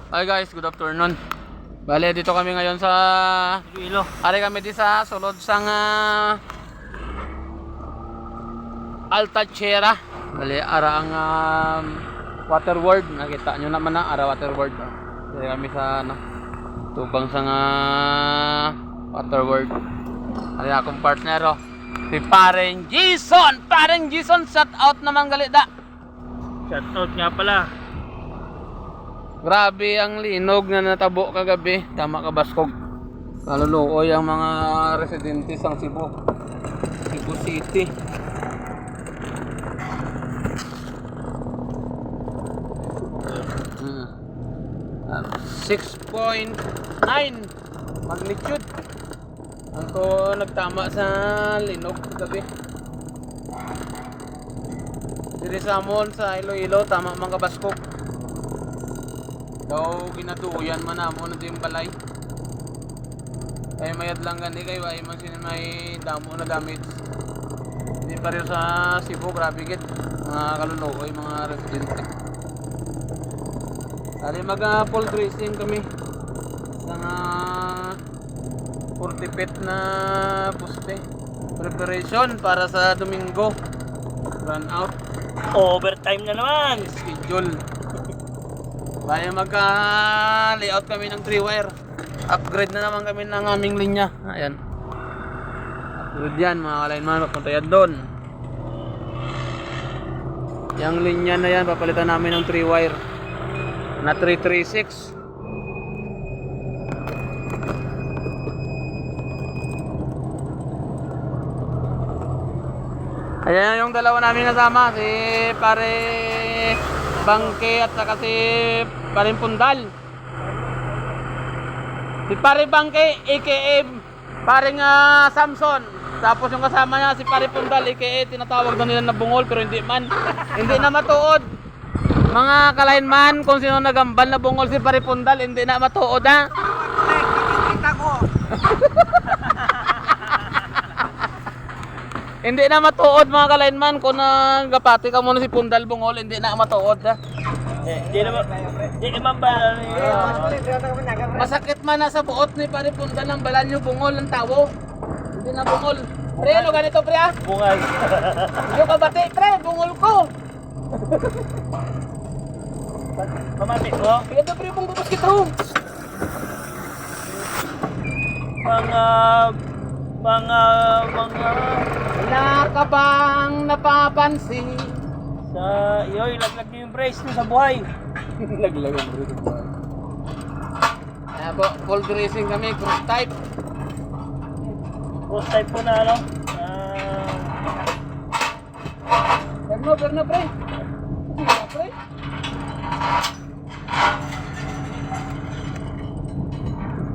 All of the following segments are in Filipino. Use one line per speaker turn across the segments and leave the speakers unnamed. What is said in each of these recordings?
Hi guys, good afternoon. Bale, dito kami ngayon sa
Iloilo.
Ari kami di sa sulod sang Altachera. Bale, ara ang water world. Nakita nyo naman na ara water world. Dito kami sa tubang sang water world. Ari akong partner si Pareng Jason. Pareng Jason, shout out naman galida.
Shout out nga pala.
Grabe ang linog na natabo kagabi. Tama ka, Baskog. Kaluluoy ang mga residente ng Cebu City. Hmm. 6.9 magnitude ang to nagtama sa linog kagabi. Diri sa amon sa Iloilo, tama mga Baskog. Daw ginaduyan man namo na din balay. Ay mayad lang gani kay ay man sin may damo na damage. Di pa rin sa Cebu, grabe gid. Mga kaluluoy, mga residente. Dali mag full dressing kami. Sa 40 feet na poste. Preparation para sa Domingo. Run out.
Overtime na naman.
Schedule. Baya magka-layout kami ng 3-wire. Upgrade na naman kami ng aming linya. Ayan. Upgrade yan mga kalainman. Papunta yan doon. Yung linya na yan, papalitan namin ng 3-wire. Na 336. Ayan yung dalawa namin nasama. Si Pare Bangke at saka si Paring Pundal. Si Pare Bangke aka Paring Samson. Tapos yung kasama niya si Pare Pundal aka tinatawag na nila na bungol pero hindi man. Hindi na matuod. Mga kalainman, kung sino nagambal na bungol si Pare Pundal, hindi na matuod ha.
Kita ko.
Hindi na matuod mga kalainman. Kung nagapati ka muna si Pundal bungol, hindi na matuod ha.
Di naman ba?
Masakit man na sa buot ni Pare Pundal ng balan yung bungol ng tawo. Hindi na bungol. Pre, ano ganito pre ah?
Bungal.
Yung kabati pre, bungol ko.
Pamati ko.
Ito pre, bung basket room.
Mga
Wala ka bang napapansin?
sa iyo, ilaglag niyo yung brace niyo sa buhay.
Laglagan bro sa buhay. Kaya po, full dressing kami, cross type.
Cross type po na ano.
Perno pre. Sige pre.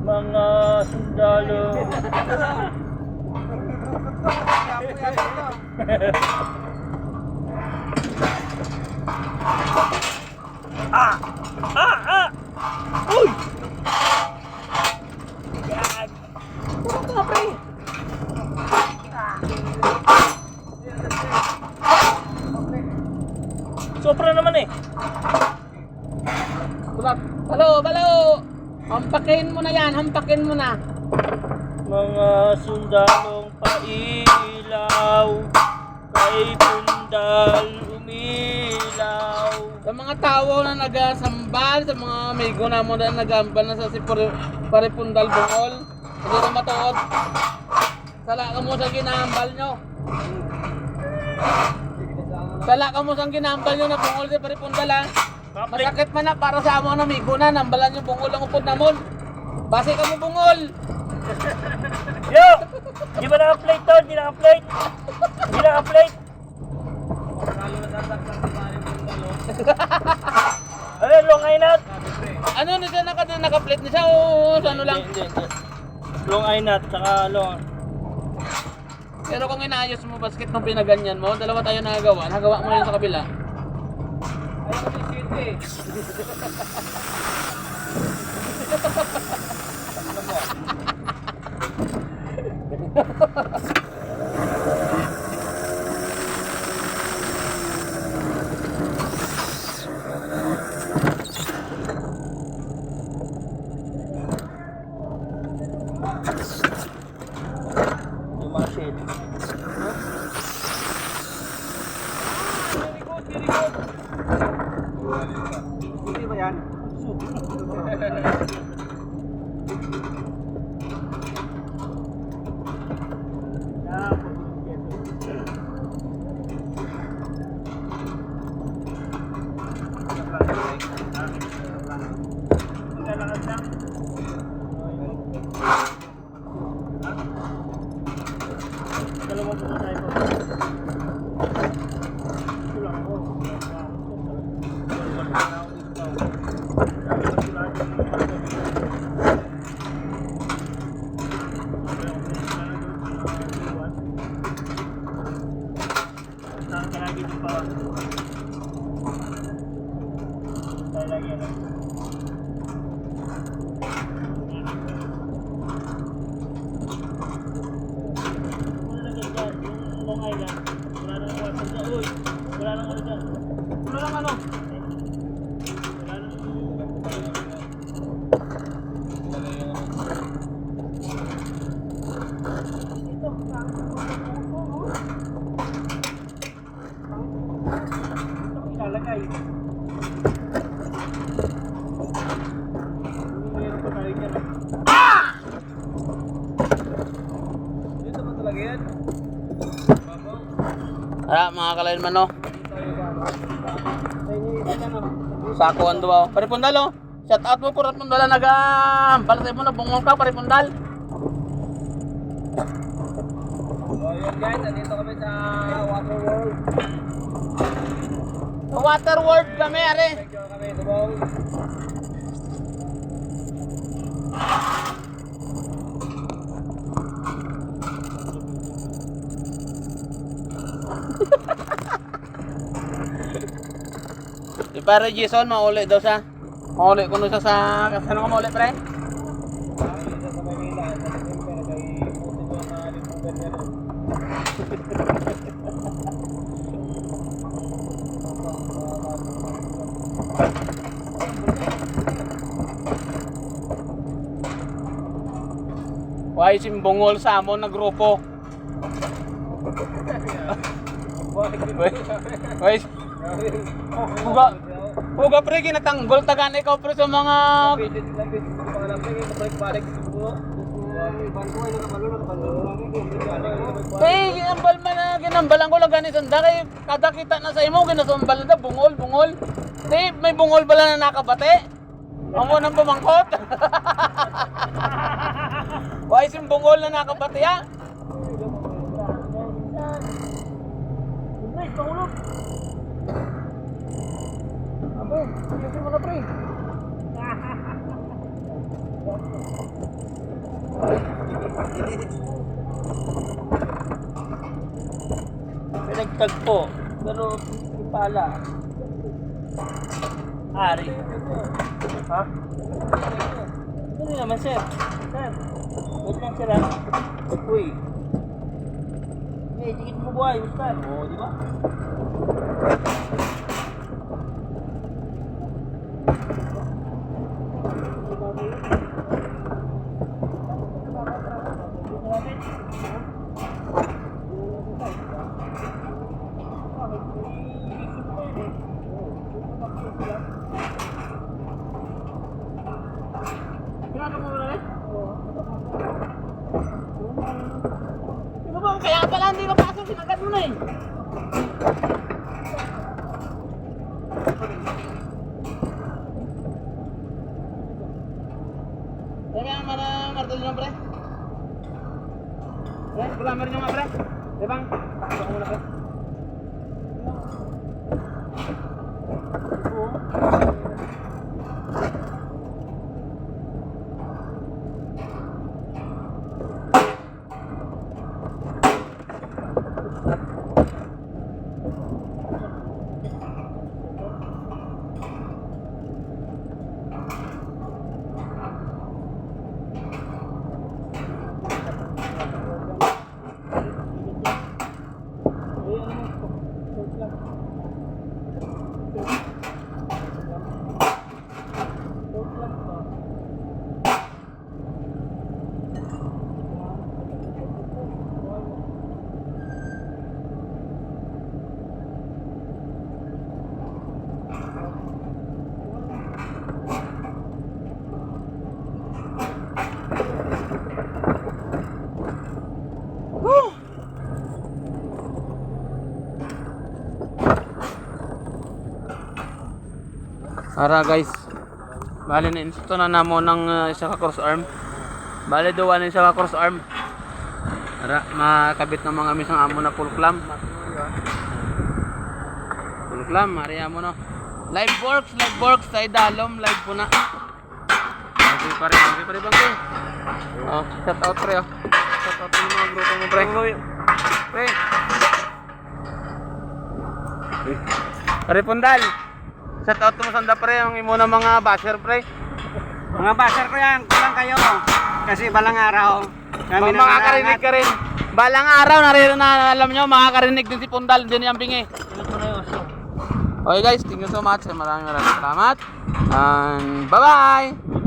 Mga sundalo. Uy! Yan!
Puro ka pre.
Sobra naman eh.
Tulak. Balo. Hampakin mo na yan, hampakin mo na.
Mga sundalong pailaw, kay Pundal umilaw.
Sa mga tao na nagasambal, sa mga amigo na mo na nagambal na sa si Pare Pundal bungol, hindi na matuod. Sala ka mo sa ginambal nyo. Sala ka mo sa ginambal nyo na bungol si Pare Pundal ha. Masakit man na para sa amo ang amigo na, nambalan yung bungol ang upod namon. Base ka mo bungol.
Yo! Di ba naka-plate to? Di naka-plate? Di naka-plate? Ano, long eye nut?
Ano na siya naka-plate na siya o ano lang?
Hindi. Long eye nut, saka long.
Pero kung inaayos mo basket nung pinaganyan mo, dalawa tayo nagawa mo na yun sa kabila. Ay,
yan. Maglalakad lang. Dalawa po tayo po. Ito lang ako. Wala nang ano dyan. Wala nang ano. Wala nang... Ito, ilalagay. Meron pa tayo dyan. Dito ba talaga yan?
Mga kalailman no. Sako ang duwa. Paripundal oh. Shout out mo po Paripundal balasay mo na bungol ka Paripundal.
So yun guys, nandito kami sa Water World.
Water World kami are.
Medyo kami Dubaw.
Di pare Jason mauli daw sa. Mauli kuno sa kasano ka mauli pre?
Sa Manila, sa Manila kay puti ko na lipugan yan.
Why simbungol sa amon na grupo? Why Huga pre kinatanggol tagan ikaw pre sa mga ginambal man na ginambalan ko lang ganit sanda kay kada kita na sa imo ginasambal na bungol. May bungol bala na nakabate. Amo nang pumangkot. Why sim bungol na nakabate ya?
Nice, pangulog.
Apo, sige mo na pre.
Pinagtagpo, pero ipala. Ari. Ha? Ano naman sir? Sir, wait lang sir ha? Uy. Eh, tingin mo buhay, Ustad. Oo, di ba?
Kaya pala hindi napasok sinagad mo na eh. Kaya mana martel nyo pre? Glamour nyo nga pre? Debang? Pasok ko muna pre. Ara guys. Bali na insto na namo ng isa ka cross arm. Bali duwa na isa ka cross arm. Ara makabit na mga misang amo na full clamp. Full clamp, Maria mo no. Live works sa Idalom, live po na. Okay pare bangko. Oh, shout out pre. Oh. Shout out sa mga grupo mo pre. Pre. Pare Pundal. Shout out mo sanda pre, ang imo na mga basher pre.
Mga basher ko yan, kulang kayo. Kasi balang araw. Kami na
Makakarinig ka rin. Balang araw na alam nyo, makakarinig din si Pundal, din yung bingi. Okay guys, thank you so much. Maraming salamat. And bye-bye!